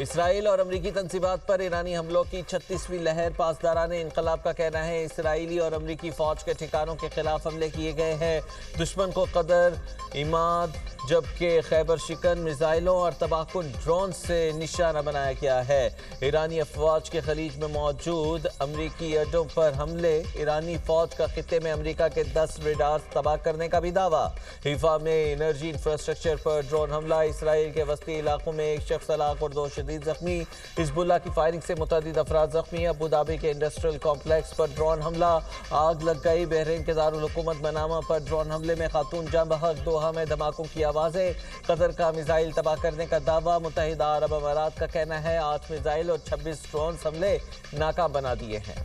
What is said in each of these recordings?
اسرائیل اور امریکی تنصیبات پر ایرانی حملوں کی 36ویں لہر، پاسداران انقلاب کا کہنا ہے اسرائیلی اور امریکی فوج کے ٹھکانوں کے خلاف حملے کیے گئے ہیں، دشمن کو قدر اماد جبکہ خیبر شکن میزائلوں اور تباہ کن ڈرون سے نشانہ بنایا گیا ہے۔ ایرانی افواج کے خلیج میں موجود امریکی اڈوں پر حملے، ایرانی فوج کا خطے میں امریکہ کے 10 ریڈارز تباہ کرنے کا بھی دعویٰ۔ حیفا میں انرجی انفراسٹرکچر پر ڈرون حملہ، اسرائیل کے وسطی علاقوں میں ایک شخص ہلاک اور 2 شدید زخمی، حزب اللہ کی فائرنگ سے متعدد افراد زخمی، ابوظہبی کے انڈسٹریل کمپلیکس پر ڈرون حملہ، آگ لگ گئی، بحرین کے دارالحکومت منامہ پر ڈرون حملے میں خاتون جاں بحق، دوحہ میں دھماکوں کی آوازیں، قطر کا میزائل تباہ کرنے کا دعویٰ، متحدہ عرب امارات کا کہنا ہے 8 میزائل اور 26 ڈرونز حملے ناکام بنا دیے ہیں۔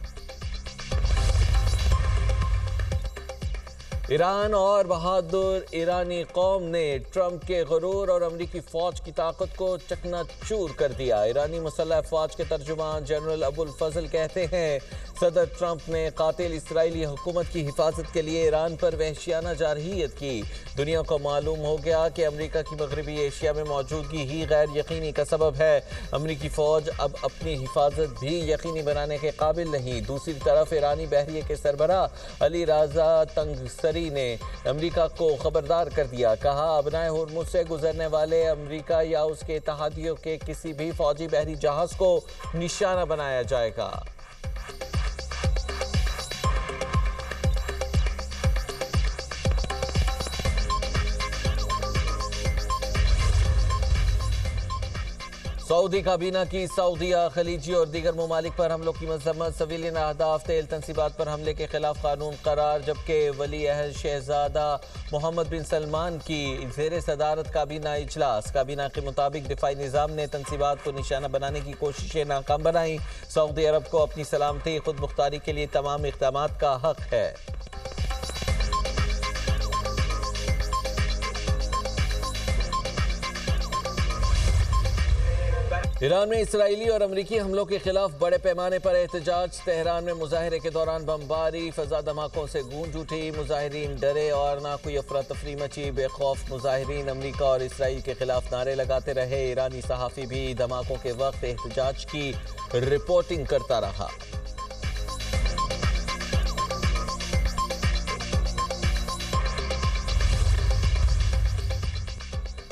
ایران اور بہادر ایرانی قوم نے ٹرمپ کے غرور اور امریکی فوج کی طاقت کو چکنا چور کر دیا۔ ایرانی مسلح افواج کے ترجمان جنرل ابو الفضل کہتے ہیں صدر ٹرمپ نے قاتل اسرائیلی حکومت کی حفاظت کے لیے ایران پر وحشیانہ جارحیت کی۔ دنیا کو معلوم ہو گیا کہ امریکہ کی مغربی ایشیا میں موجودگی ہی غیر یقینی کا سبب ہے۔ امریکی فوج اب اپنی حفاظت بھی یقینی بنانے کے قابل نہیں۔ دوسری طرف ایرانی بحریے کے سربراہ علی رضا تنگسری نے امریکہ کو خبردار کر دیا، کہا ابنائے ہرمز سے گزرنے والے امریکہ یا اس کے اتحادیوں کے کسی بھی فوجی بحری جہاز کو نشانہ بنایا جائے گا۔ سعودی کابینہ کی سعودیہ، خلیجی اور دیگر ممالک پر حملوں کی مذمت، سویلین اہداف تیل تنصیبات پر حملے کے خلاف قانون قرار، جبکہ ولی عہد شہزادہ محمد بن سلمان کی زیر صدارت کابینہ اجلاس۔ کابینہ کے مطابق دفاعی نظام نے تنصیبات کو نشانہ بنانے کی کوششیں ناکام بنائیں۔ سعودی عرب کو اپنی سلامتی خود مختاری کے لیے تمام اقدامات کا حق ہے۔ ایران میں اسرائیلی اور امریکی حملوں کے خلاف بڑے پیمانے پر احتجاج، تہران میں مظاہرے کے دوران بمباری، فضا دھماکوں سے گونج اٹھی، مظاہرین ڈرے اور نہ کوئی افراتفری مچی، بے خوف مظاہرین امریکہ اور اسرائیل کے خلاف نعرے لگاتے رہے۔ ایرانی صحافی بھی دھماکوں کے وقت احتجاج کی رپورٹنگ کرتا رہا۔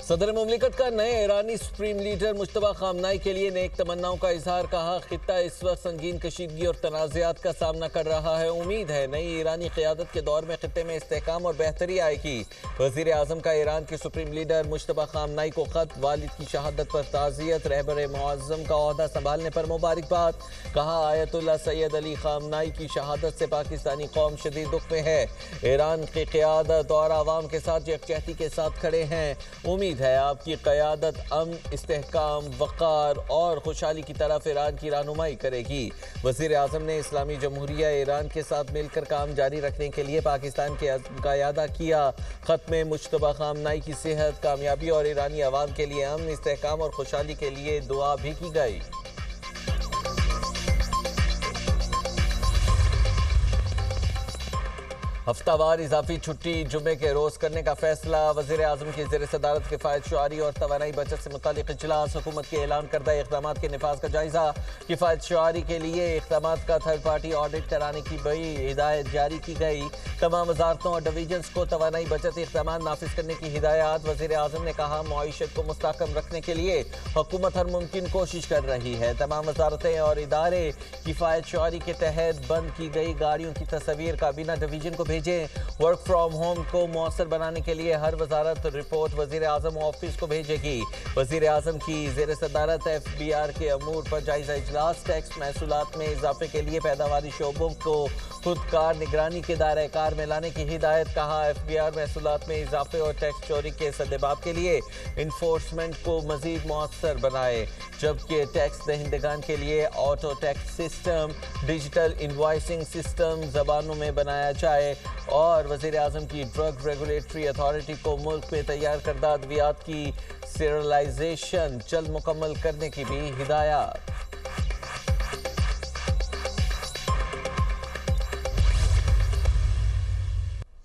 صدر مملکت کا نئے ایرانی سپریم لیڈر مجتبیٰ خامنائی کے لیے نیک تمناؤں کا اظہار، کہا خطہ اس وقت سنگین کشیدگی اور تنازعات کا سامنا کر رہا ہے، امید ہے نئی ایرانی قیادت کے دور میں خطے میں استحکام اور بہتری آئے گی۔ وزیر اعظم کا ایران کے سپریم لیڈر مجتبیٰ خامنائی کو خط، والد کی شہادت پر تعزیت، رہبر معظم کا عہدہ سنبھالنے پر مبارکباد، کہا آیت اللہ سید علی خامنائی کی شہادت سے پاکستانی قوم شدید دکھ میں ہے، ایران کی قیادت اور عوام کے ساتھ یکجہتی کے ساتھ کھڑے ہیں، امید ہے آپ کی قیادت امن، استحکام، وقار اور خوشحالی کی طرف ایران کی رہنمائی کرے گی۔ وزیر اعظم نے اسلامی جمہوریہ ایران کے ساتھ مل کر کام جاری رکھنے کے لیے پاکستان کے عزم کا اعادہ کیا۔ خط میں مجتبیٰ خامنائی کی صحت، کامیابی اور ایرانی عوام کے لیے امن، استحکام اور خوشحالی کے لیے دعا بھی کی گئی۔ ہفتہ وار اضافی چھٹی جمعے کے روز کرنے کا فیصلہ، وزیر اعظم کی زیر صدارت کفایت شعاری اور توانائی بچت سے متعلق اجلاس، حکومت کے اعلان کردہ اقدامات کے نفاذ کا جائزہ، کفایت شعاری کے لیے اقدامات کا تھرڈ پارٹی آڈٹ کرانے کی بھی ہدایت جاری کی گئی، تمام وزارتوں اور ڈویژنز کو توانائی بچت اقدامات نافذ کرنے کی ہدایات۔ وزیر اعظم نے کہا معیشت کو مستحکم رکھنے کے لیے حکومت ہر ممکن کوشش کر رہی ہے، تمام وزارتیں اور ادارے کفایت شعاری کے تحت بند کی گئی گاڑیوں کی تصاویر کابینہ ڈویژن کو بھیجیں، ورک فرام ہوم کو مؤثر بنانے کے لیے ہر وزارت رپورٹ وزیر اعظم آفس کو بھیجے گی۔ وزیر اعظم کی زیر صدارت ایف بی آر کے امور پر جائزہ اجلاس، ٹیکس محصولات میں اضافے کے لیے پیداواری شعبوں کو خودکار نگرانی کے دائرہ کار میں لانے کی ہدایت، کہا ایف بی آر محصولات میں اضافے اور ٹیکس چوری کے سدباب کے لیے انفورسمنٹ کو مزید مؤثر بنائے، جبکہ ٹیکس دہندگان کے لیے auto tax system, digital invoicing system زبانوں میں بنایا جائے، اور وزیر اعظم کی ڈرگ ریگولیٹری اتھارٹی کو ملک میں تیار کردہ ادویات کی سیرلائزیشن جلد مکمل کرنے کی بھی ہدایات۔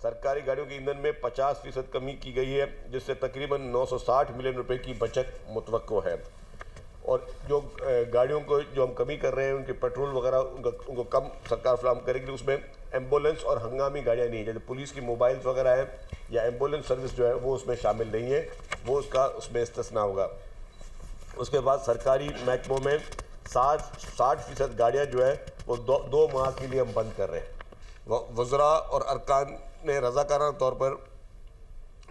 سرکاری گاڑیوں کے ایندھن میں 50% کمی کی گئی ہے، جس سے تقریباً 960 ملین روپے کی بچت متوقع ہے۔ اور جو گاڑیوں کو جو ہم کمی کر رہے ہیں ان کے پیٹرول وغیرہ ان کو کم سرکار فراہم کرے گی. اس میں ایمبولینس اور ہنگامی گاڑیاں نہیں ہیں, جیسے پولیس کی موبائلز وغیرہ ہیں یا ایمبولینس سروس جو ہے وہ اس میں شامل نہیں ہے, وہ اس میں استثناء ہوگا. اس کے بعد سرکاری محکموں میں 60% گاڑیاں جو ہے وہ 2 ماہ کے لیے ہم بند کر رہے ہیں. وزراء اور ارکان نے رضاکارانہ طور پر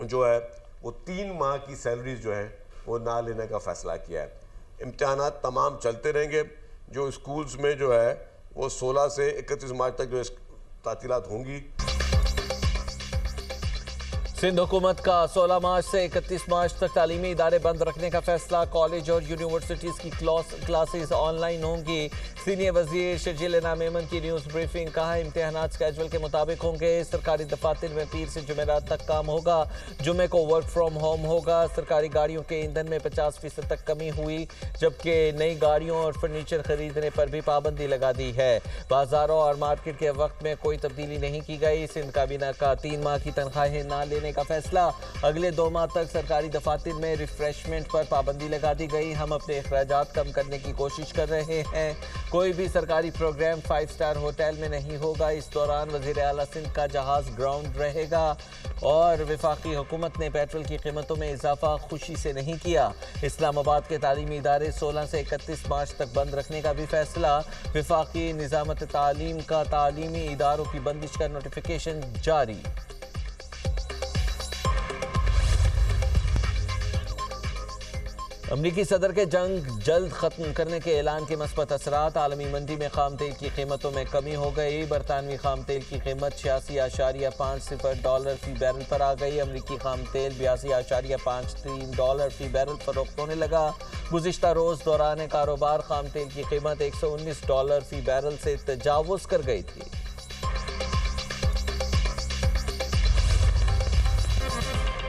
جو ہے وہ 3 ماہ کی سیلریز جو ہیں وہ نہ لینے کا فیصلہ کیا ہے. امتحانات تمام چلتے رہیں گے. جو اسکولز میں جو ہے وہ 16 سے 31 مارچ تک جو تعطیلات ہوں گی. سندھ حکومت کا 16 مارچ سے 31 مارچ تک تعلیمی ادارے بند رکھنے کا فیصلہ. کالج اور یونیورسٹیز کی کلاسز آن لائن ہوں گی. سینئر وزیر شرجیل انعام ایمن کی نیوز بریفنگ. کہا امتحانات اسکیجول کے مطابق ہوں گے. سرکاری دفاتر میں پیر سے جمعرات تک کام ہوگا. جمعے کو ورک فرام ہوم ہوگا. سرکاری گاڑیوں کے ایندھن میں 50% تک کمی ہوئی, جبکہ نئی گاڑیوں اور فرنیچر خریدنے پر بھی پابندی لگا دی ہے. بازاروں اور مارکیٹ کے وقت میں کوئی تبدیلی نہیں کی گئی. سندھ کابینہ کا 3 ماہ کی تنخواہیں نہ لینے کا فیصلہ. اگلے 2 ماہ تک سرکاری دفاتر میں ریفریشمنٹ پر پابندی لگا دی گئی. ہم اپنے اخراجات کم کرنے کی کوشش کر رہے ہیں. کوئی بھی سرکاری پروگرام 5 اسٹار ہوٹل میں نہیں ہوگا. اس دوران وزیر اعلیٰ سندھ کا جہاز گراؤنڈ رہے گا. اور وفاقی حکومت نے پیٹرول کی قیمتوں میں اضافہ خوشی سے نہیں کیا. اسلام آباد کے تعلیمی ادارے 16 سے 31 مارچ تک بند رکھنے کا بھی فیصلہ. وفاقی نظامت تعلیم کا تعلیمی اداروں کی بندش کا نوٹیفیکیشن جاری. امریکی صدر کے جنگ جلد ختم کرنے کے اعلان کے مثبت اثرات. عالمی منڈی میں خام تیل کی قیمتوں میں کمی ہو گئی. برطانوی خام تیل کی قیمت $86.50 فی بیرل پر آ گئی. امریکی خام تیل $82.53 فی بیرل فروخت ہونے لگا. گزشتہ روز دوران کاروبار خام تیل کی قیمت $119 فی بیرل سے تجاوز کر گئی تھی.